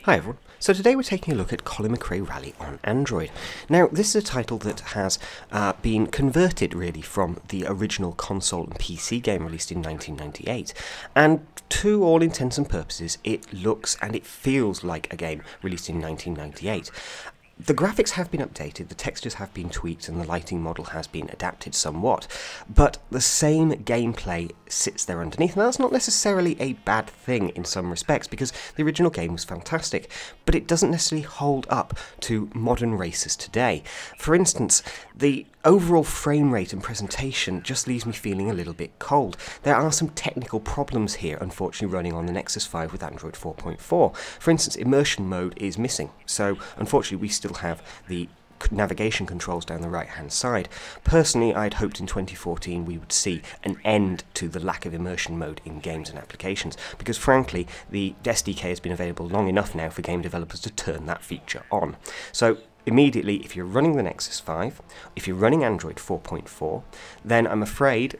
Hi everyone, so today we're taking a look at Colin McRae Rally on Android. Now this is a title that has been converted really from the original console and PC game released in 1998, and to all intents and purposes it looks and it feels like a game released in 1998. The graphics have been updated, the textures have been tweaked, and the lighting model has been adapted somewhat, but the same gameplay sits there underneath, and that's not necessarily a bad thing in some respects, because the original game was fantastic, but it doesn't necessarily hold up to modern racers today. For instance, the overall frame rate and presentation just leaves me feeling a little bit cold. There are some technical problems here, unfortunately, running on the Nexus 5 with Android 4.4. For instance, immersion mode is missing, so unfortunately we still have the navigation controls down the right hand side. Personally, I'd hoped in 2014 we would see an end to the lack of immersion mode in games and applications, because frankly the SDK has been available long enough now for game developers to turn that feature on. So immediately, if you're running the Nexus 5, if you're running Android 4.4, then I'm afraid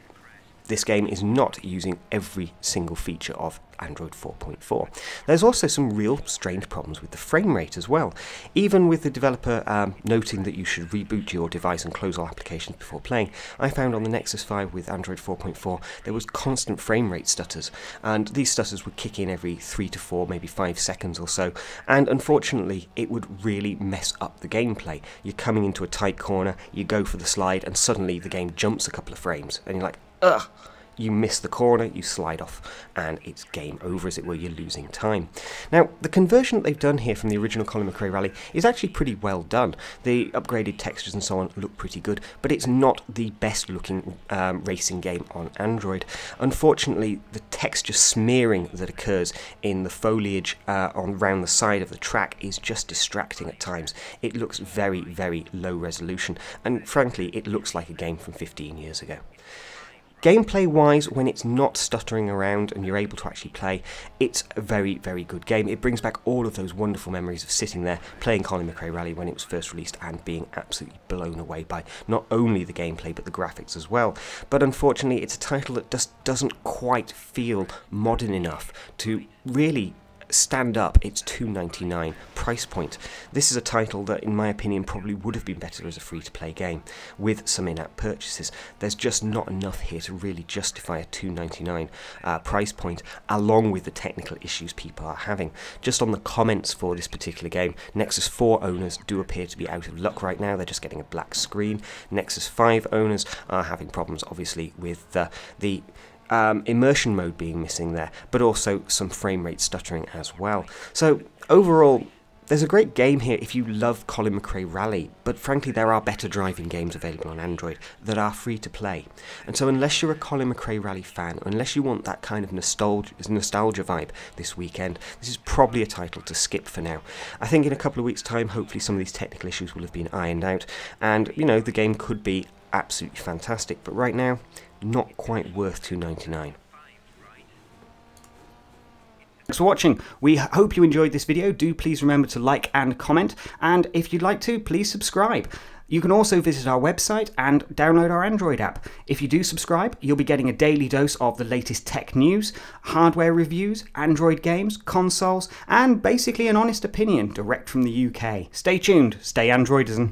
this game is not using every single feature of Android 4.4. There's also some real strange problems with the frame rate as well. Even with the developer noting that you should reboot your device and close all applications before playing, I found on the Nexus 5 with Android 4.4 there was constant frame rate stutters, and these stutters would kick in every 3 to 4, maybe 5 seconds or so, and unfortunately it would really mess up the gameplay. You're coming into a tight corner, you go for the slide, and suddenly the game jumps a couple of frames, and you're like, ugh! You miss the corner, you slide off, and it's game over, as it were. You're losing time. Now, the conversion that they've done here from the original Colin McRae Rally is actually pretty well done. The upgraded textures and so on look pretty good, but it's not the best looking racing game on Android. Unfortunately, the texture smearing that occurs in the foliage around the side of the track is just distracting at times. It looks very, very low resolution, and frankly, it looks like a game from 15 years ago. Gameplay-wise, when it's not stuttering around and you're able to actually play, it's a very, very good game. It brings back all of those wonderful memories of sitting there, playing Colin McRae Rally when it was first released, and being absolutely blown away by not only the gameplay but the graphics as well. But unfortunately, it's a title that just doesn't quite feel modern enough to really stand up its $2.99 price point. This is a title that, in my opinion, probably would have been better as a free-to-play game with some in-app purchases. There's just not enough here to really justify a $2.99 price point, along with the technical issues people are having. Just on the comments for this particular game, Nexus 4 owners do appear to be out of luck right now. They're just getting a black screen. Nexus 5 owners are having problems, obviously, with the immersion mode being missing there, but also some frame rate stuttering as well. So overall, there's a great game here if you love Colin McRae Rally, but frankly there are better driving games available on Android that are free to play. And so unless you're a Colin McRae Rally fan, or unless you want that kind of nostalgia vibe this weekend, this is probably a title to skip for now. I think in a couple of weeks' time, hopefully some of these technical issues will have been ironed out, and you know, the game could be absolutely fantastic, but right now, not quite worth $2.99. Thanks for watching. We hope you enjoyed this video. Do please remember to like and comment, and if you'd like to, please subscribe. You can also visit our website and download our Android app. If you do subscribe, you'll be getting a daily dose of the latest tech news, hardware reviews, Android games, consoles, and basically an honest opinion direct from the UK. Stay tuned, stay Androidizen.